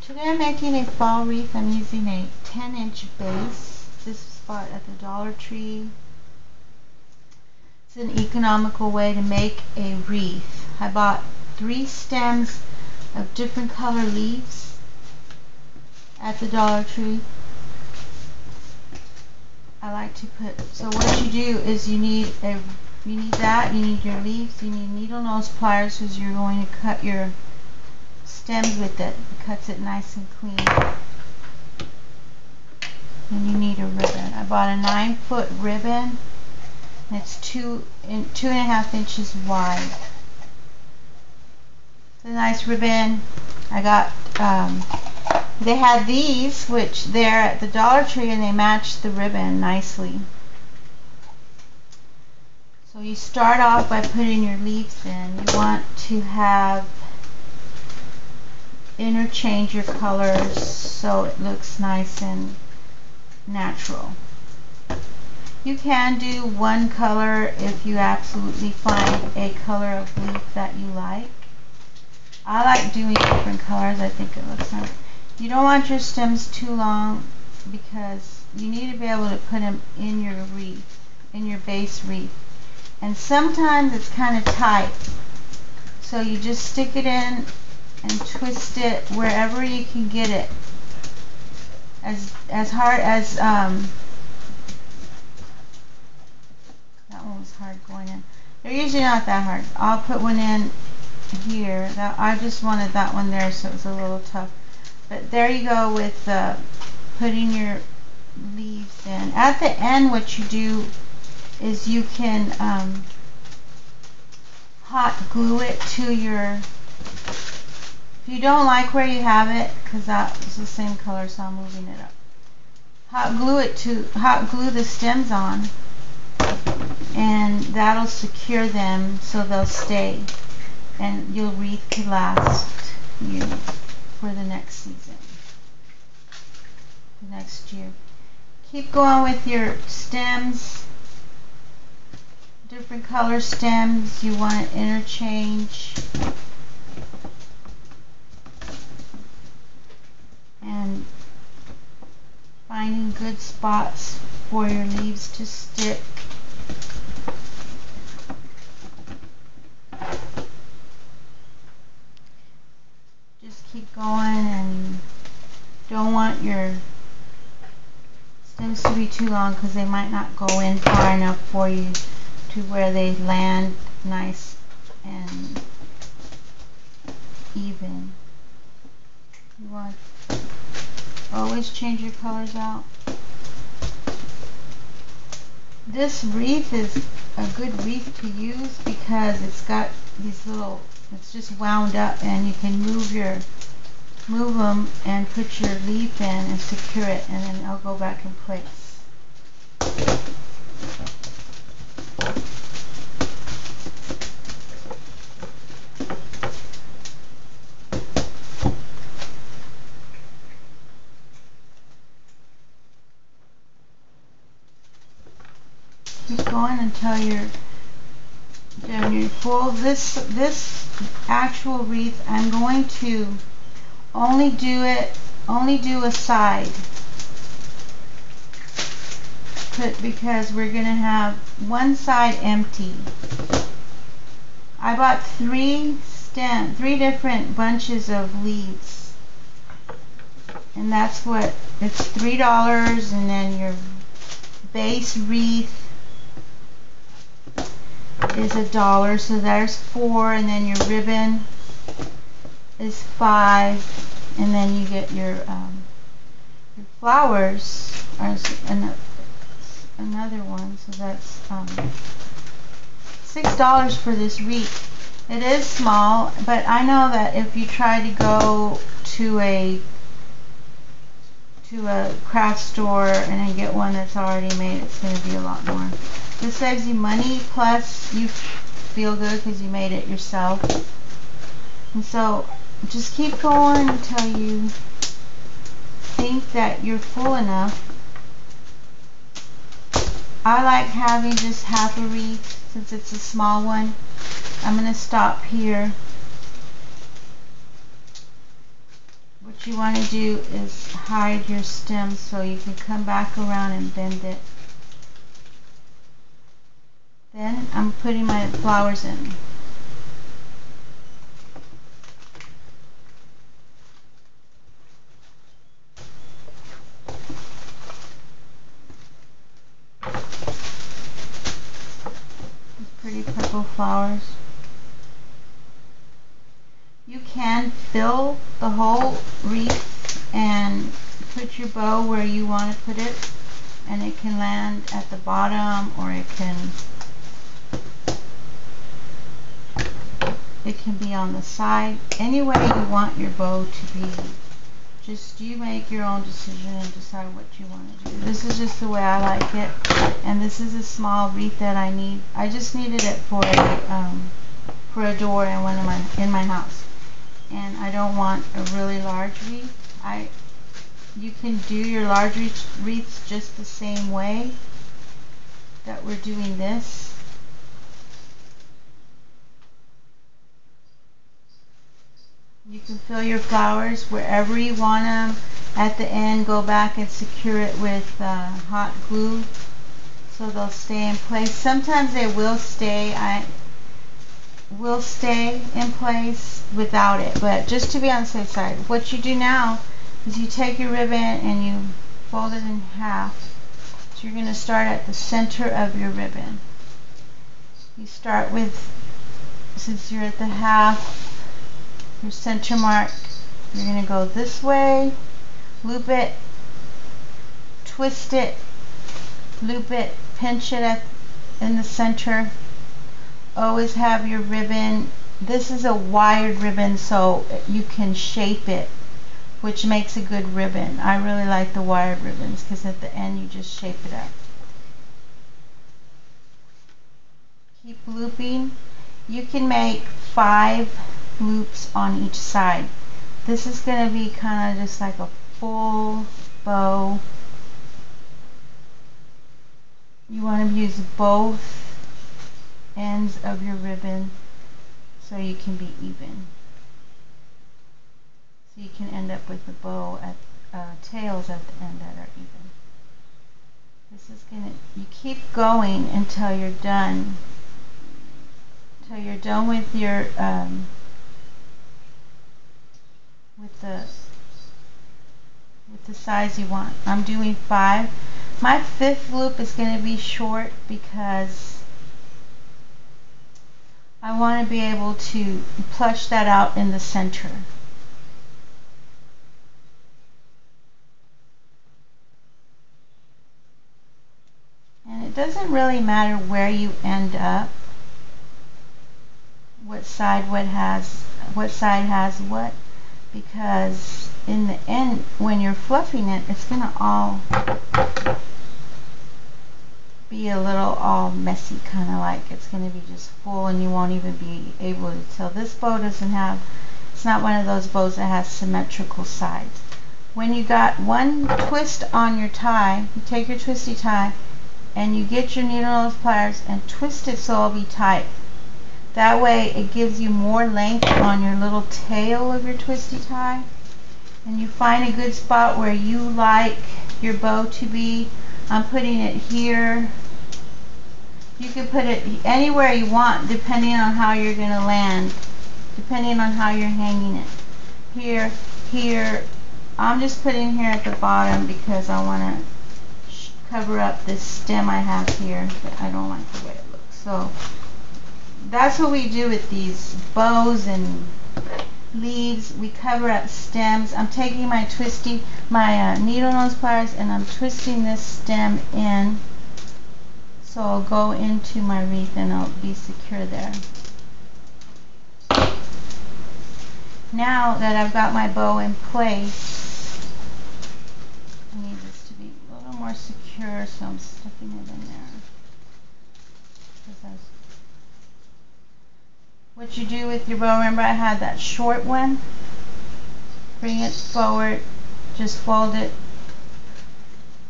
Today I'm making a fall wreath. I'm using a 10-inch base. This was bought at the Dollar Tree. It's an economical way to make a wreath. I bought 3 stems of different color leaves at the Dollar Tree. I like to put, so what you do is you need your leaves, you need needle nose pliers because you're going to cut your stems with it. It cuts it nice and clean. And you need a ribbon. I bought a 9-foot ribbon. And it's 2.5 inches wide. It's a nice ribbon. I got, they had these, which they're at the Dollar Tree, and they match the ribbon nicely. So you start off by putting your leaves in. You want to have interchange your colors so it looks nice and natural. You can do one color if you absolutely find a color of leaf that you like. I like doing different colors. I think it looks nice. You don't want your stems too long because you need to be able to put them in your wreath, in your base wreath. And sometimes it's kind of tight. So you just stick it in and twist it wherever you can get it. As hard as that one was hard going in. They're usually not that hard. I'll put one in here. I just wanted that one there, so it was a little tough. But there you go with putting your leaves in. At the end, what you do is you can hot glue it to your. If you don't like where you have it, because that is the same color, so I'm moving it up. Hot glue the stems on, and that'll secure them so they'll stay, and your wreath can last you for the next season, the next year. Keep going with your stems, different color stems. You want to interchange. And finding good spots for your leaves to stick. Just keep going, and don't want your stems to be too long because they might not go in far enough for you to where they land nice and even. You want always change your colors out. This wreath is a good wreath to use because it's got these little, it's just wound up, and you can move them and put your leaf in and secure it, and then it'll go back in place. Keep going until you're full. This actual wreath, I'm going to only do a side, because we're gonna have one side empty. I bought 3 different bunches of leaves, and that's what it's $3, and then your base wreath is $1, so there's 4, and then your ribbon is 5, and then you get your flowers are another one, so that's $6 for this wreath. It is small, but I know that if you try to go to a craft store and then get one that's already made, it's going to be a lot more. This saves you money, plus you feel good because you made it yourself. And so just keep going until you think that you're full enough. I like having just half a wreath since it's a small one. I'm going to stop here, which What you want to do is hide your stem so you can come back around and bend it. Then I'm putting my flowers in. These pretty purple flowers. You can fill the whole wreath and put your bow where you want to put it, and it can land at the bottom, or it can be on the side. Any way you want your bow to be. Just you make your own decision and decide what you want to do. This is just the way I like it, and this is a small wreath that I need. I just needed it for a door in my house, and I don't want a really large wreath. You can do your large wreaths just the same way that we're doing this. You can fill your flowers wherever you want them. At the end, go back and secure it with hot glue so they'll stay in place. Sometimes they will stay. Will stay in place without it, but just to be on the safe side, what you do now is you take your ribbon and you fold it in half. So you're going to start at the center of your ribbon. You start with, since you're at the half, your center mark, you're going to go this way, loop it, twist it, loop it, pinch it in the center. Always have your ribbon. This is a wired ribbon, so you can shape it, which makes a good ribbon. I really like the wired ribbons because at the end you just shape it up. Keep looping. You can make 5 loops on each side. This is going to be kind of just like a full bow. You want to use both ends of your ribbon so you can be even. So you can end up with the bow at tails at the end that are even. This is going to, you keep going until you're done. Until you're done with your with the size you want. I'm doing 5. My 5th loop is going to be short because I want to be able to plush that out in the center. And it doesn't really matter where you end up, what side has what, because in the end, when you're fluffing it, it's going to all be a little all messy, kind of like it's going to be just full, and you won't even be able to tell. This bow doesn't have, it's not one of those bows that has symmetrical sides. When you got one twist on your tie, you take your twisty tie and you get your needle nose pliers and twist it so it'll be tight. That way it gives you more length on your little tail of your twisty tie, and you find a good spot where you like your bow to be. I'm putting it here. You can put it anywhere you want depending on how you're going to land, depending on how you're hanging it. Here, here. I'm just putting here at the bottom because I want to cover up this stem I have here, but I don't like the way it looks. So that's what we do with these bows and leaves. We cover up stems. I'm taking my needle nose pliers and I'm twisting this stem in so I'll go into my wreath and I'll be secure there. Now that I've got my bow in place, I need this to be a little more secure, so I'm sticking it in there. What you do with your bow, remember I had that short one, bring it forward, just fold it,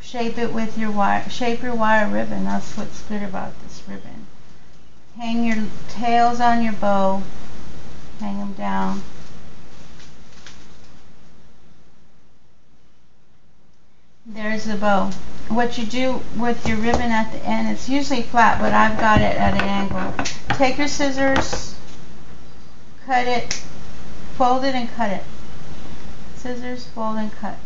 shape it with your wire, shape your wire ribbon. That's what's good about this ribbon. Hang your tails on your bow, hang them down. There's the bow. What you do with your ribbon at the end, it's usually flat, but I've got it at an angle. Take your scissors, cut it, fold it and cut it. Scissors, fold and cut.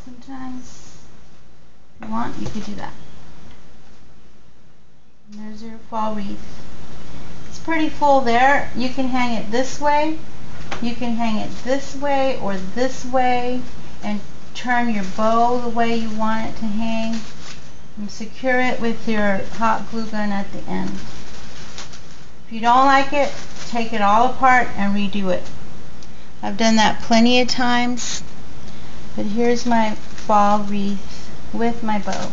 Sometimes, if you want, you could do that. And there's your fall wreath. It's pretty full there. You can hang it this way, you can hang it this way or this way, and turn your bow the way you want it to hang. And secure it with your hot glue gun at the end. If you don't like it, take it all apart and redo it. I've done that plenty of times. But here's my fall wreath with my bow.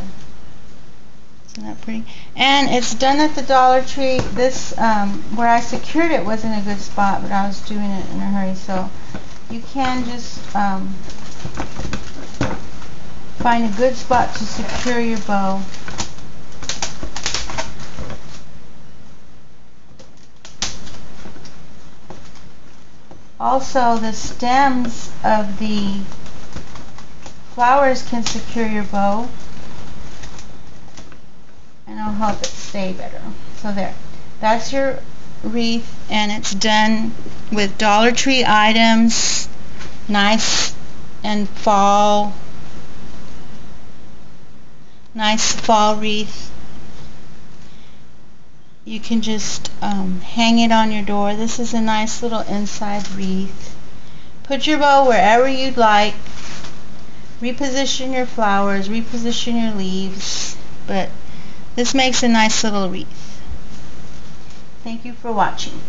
Isn't that pretty? And it's done at the Dollar Tree. This, where I secured it wasn't a good spot, but I was doing it in a hurry. So you can just find a good spot to secure your bow. Also, the stems of the flowers can secure your bow, and it'll help it stay better. So there, that's your wreath, and it's done with Dollar Tree items, nice and fall. Nice fall wreath. You can just hang it on your door. This is a nice little inside wreath. Put your bow wherever you'd like. Reposition your flowers, reposition your leaves. But this makes a nice little wreath. Thank you for watching.